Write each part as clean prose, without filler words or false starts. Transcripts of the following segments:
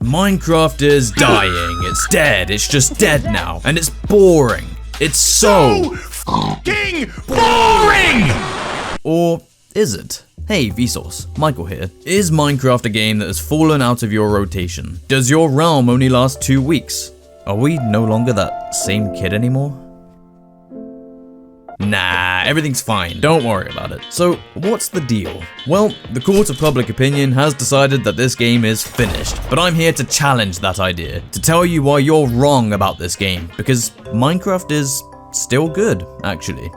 Minecraft is dying. It's dead. It's just dead now. And it's boring. It's so f***ing boring! Or is it? Hey Vsauce, Michael here. Is Minecraft a game that has fallen out of your rotation? Does your realm only last 2 weeks? Are we no longer that same kid anymore? Nah, everything's fine, don't worry about it. So, what's the deal? Well, the court of public opinion has decided that this game is finished, but I'm here to challenge that idea, to tell you why you're wrong about this game, because Minecraft is still good, actually.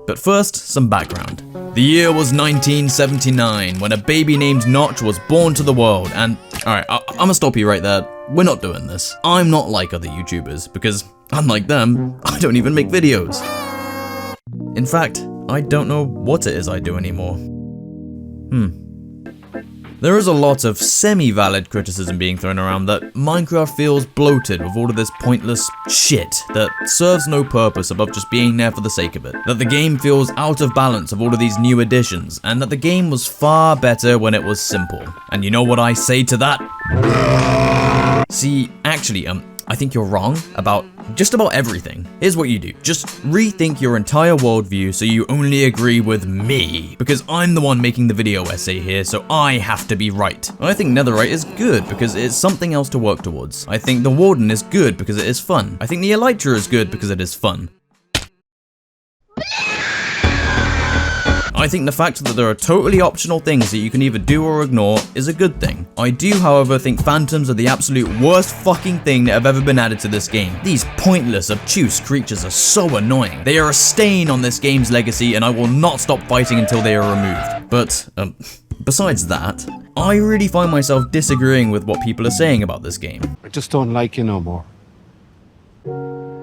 But first, some background. The year was 1979, when a baby named Notch was born to the world, and alright, I'm gonna stop you right there. We're not doing this. I'm not like other YouTubers, because unlike them, I don't even make videos. In fact, I don't know what it is I do anymore. There is a lot of semi-valid criticism being thrown around that Minecraft feels bloated with all of this pointless shit that serves no purpose above just being there for the sake of it. That the game feels out of balance of all of these new additions, and that the game was far better when it was simple. And you know what I say to that? See, actually, I think you're wrong about just about everything. Here's what you do. Just rethink your entire worldview so you only agree with me. Because I'm the one making the video essay here, so I have to be right. I think netherite is good because it's something else to work towards. I think the warden is good because it is fun. I think the elytra is good because it is fun. I think the fact that there are totally optional things that you can either do or ignore is a good thing. I do, however, think phantoms are the absolute worst fucking thing that have ever been added to this game. These pointless, obtuse creatures are so annoying. They are a stain on this game's legacy, and I will not stop fighting until they are removed. But, besides that, I really find myself disagreeing with what people are saying about this game. I just don't like you no more.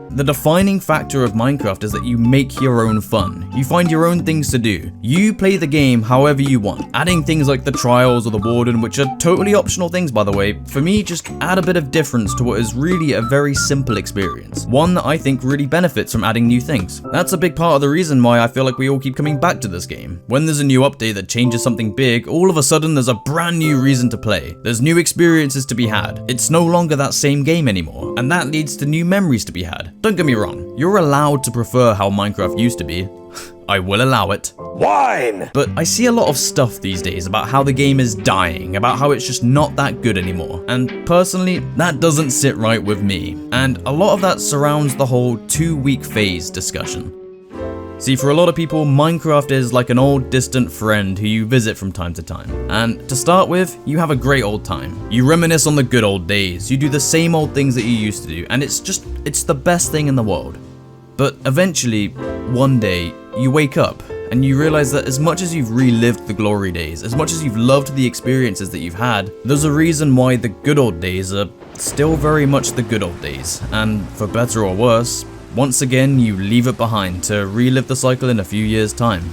The defining factor of Minecraft is that you make your own fun. You find your own things to do. You play the game however you want. Adding things like the trials or the warden, which are totally optional things by the way, for me just add a bit of difference to what is really a very simple experience. One that I think really benefits from adding new things. That's a big part of the reason why I feel like we all keep coming back to this game. When there's a new update that changes something big, all of a sudden there's a brand new reason to play. There's new experiences to be had. It's no longer that same game anymore, and that leads to new memories to be had. Don't get me wrong, you're allowed to prefer how Minecraft used to be. I will allow it. Wine! But I see a lot of stuff these days about how the game is dying, about how it's just not that good anymore. And personally, that doesn't sit right with me. And a lot of that surrounds the whole 2-week phase discussion. See, for a lot of people, Minecraft is like an old distant friend who you visit from time to time. And to start with, you have a great old time. You reminisce on the good old days, you do the same old things that you used to do, and it's the best thing in the world. But eventually, one day, you wake up and you realize that as much as you've relived the glory days, as much as you've loved the experiences that you've had, there's a reason why the good old days are still very much the good old days. And for better or worse, once again, you leave it behind to relive the cycle in a few years' time.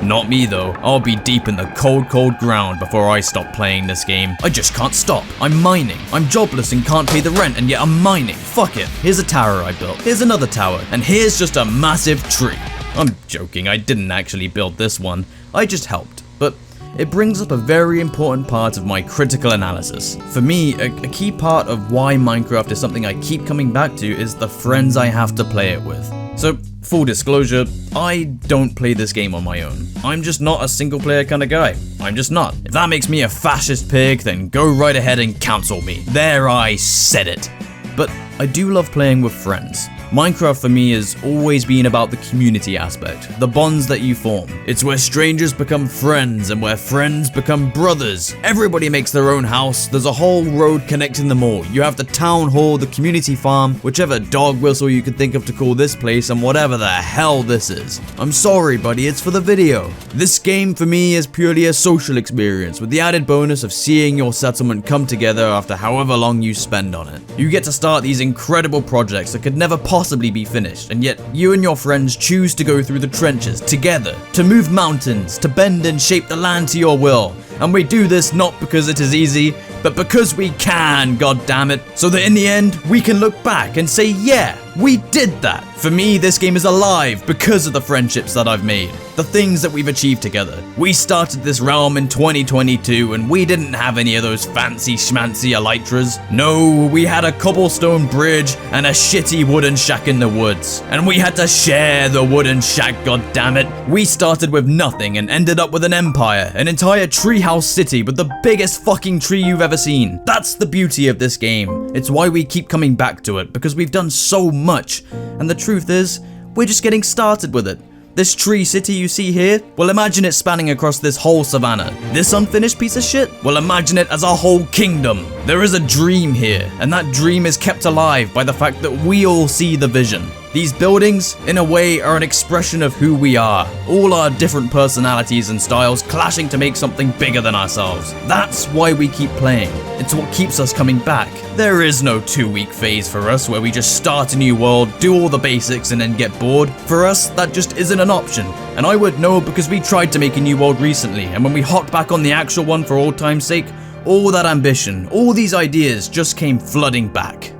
Not me though, I'll be deep in the cold ground before I stop playing this game. I just can't stop. I'm mining. I'm jobless and can't pay the rent, and yet I'm mining. Fuck it. Here's a tower I built. Here's another tower. And here's just a massive tree. I'm joking, I didn't actually build this one. I just helped. But it brings up a very important part of my critical analysis. For me, a key part of why Minecraft is something I keep coming back to is the friends I have to play it with. So, full disclosure, I don't play this game on my own. I'm just not a single player kind of guy. I'm just not. If that makes me a fascist pig, then go right ahead and cancel me. There, I said it. But I do love playing with friends. Minecraft for me has always been about the community aspect, the bonds that you form. It's where strangers become friends and where friends become brothers. Everybody makes their own house, there's a whole road connecting them all. You have the town hall, the community farm, whichever dog whistle you could think of to call this place, and whatever the hell this is. I'm sorry buddy, it's for the video. This game for me is purely a social experience with the added bonus of seeing your settlement come together after however long you spend on it. You get to start these incredible projects that could never possibly be finished, and yet you and your friends choose to go through the trenches together, to move mountains, to bend and shape the land to your will. And we do this not because it is easy, but because we can, god damn it, so that in the end we can look back and say, yeah, We did that! For me, this game is alive because of the friendships that I've made, the things that we've achieved together. We started this realm in 2022 and we didn't have any of those fancy schmancy elytras. No, we had a cobblestone bridge and a shitty wooden shack in the woods. And we had to share the wooden shack, goddammit. We started with nothing and ended up with an empire, an entire treehouse city with the biggest fucking tree you've ever seen. That's the beauty of this game. It's why we keep coming back to it, because we've done so much. And the truth is, we're just getting started with it. This tree city you see here, well, imagine it spanning across this whole savannah. This unfinished piece of shit, well, imagine it as a whole kingdom. There is a dream here, and that dream is kept alive by the fact that we all see the vision. These buildings, in a way, are an expression of who we are. All our different personalities and styles clashing to make something bigger than ourselves. That's why we keep playing. It's what keeps us coming back. There is no 2-week phase for us where we just start a new world, do all the basics and then get bored. For us, that just isn't an option. And I would know because we tried to make a new world recently, and when we hopped back on the actual one for old time's sake, all that ambition, all these ideas just came flooding back.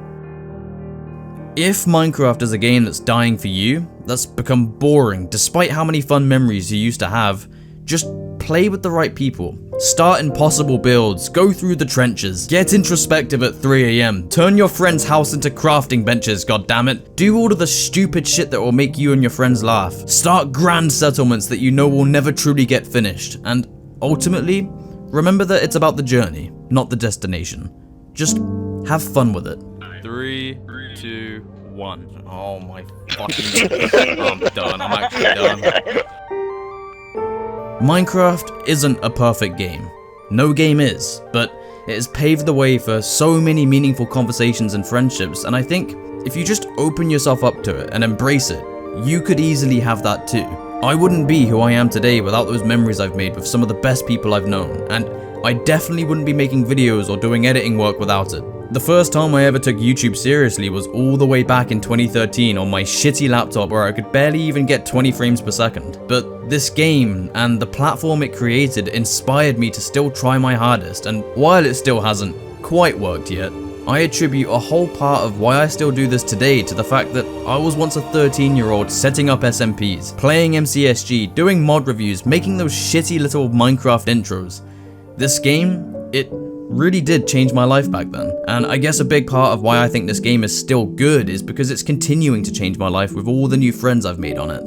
If Minecraft is a game that's dying for you, that's become boring despite how many fun memories you used to have, just play with the right people. Start impossible builds, go through the trenches, get introspective at 3 AM, turn your friend's house into crafting benches, goddammit. Do all of the stupid shit that will make you and your friends laugh. Start grand settlements that you know will never truly get finished. And ultimately, remember that it's about the journey, not the destination. Just have fun with it. 3, 2, 1. Oh my fucking... I'm done. I'm actually done. Minecraft isn't a perfect game. No game is, but it has paved the way for so many meaningful conversations and friendships, and I think if you just open yourself up to it and embrace it, you could easily have that too. I wouldn't be who I am today without those memories I've made with some of the best people I've known, and I definitely wouldn't be making videos or doing editing work without it. The first time I ever took YouTube seriously was all the way back in 2013 on my shitty laptop where I could barely even get 20 frames per second. But this game and the platform it created inspired me to still try my hardest, and while it still hasn't quite worked yet, I attribute a whole part of why I still do this today to the fact that I was once a 13-year-old setting up SMPs, playing MCSG, doing mod reviews, making those shitty little Minecraft intros. This game, it really did change my life back then, and I guess a big part of why I think this game is still good is because it's continuing to change my life with all the new friends I've made on it.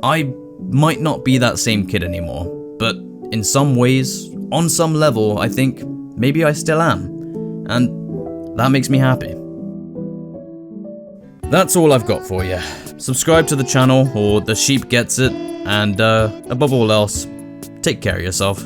I might not be that same kid anymore, but in some ways, on some level, I think maybe I still am, and that makes me happy. That's all I've got for you. Subscribe to the channel or the sheep gets it, and above all else, take care of yourself.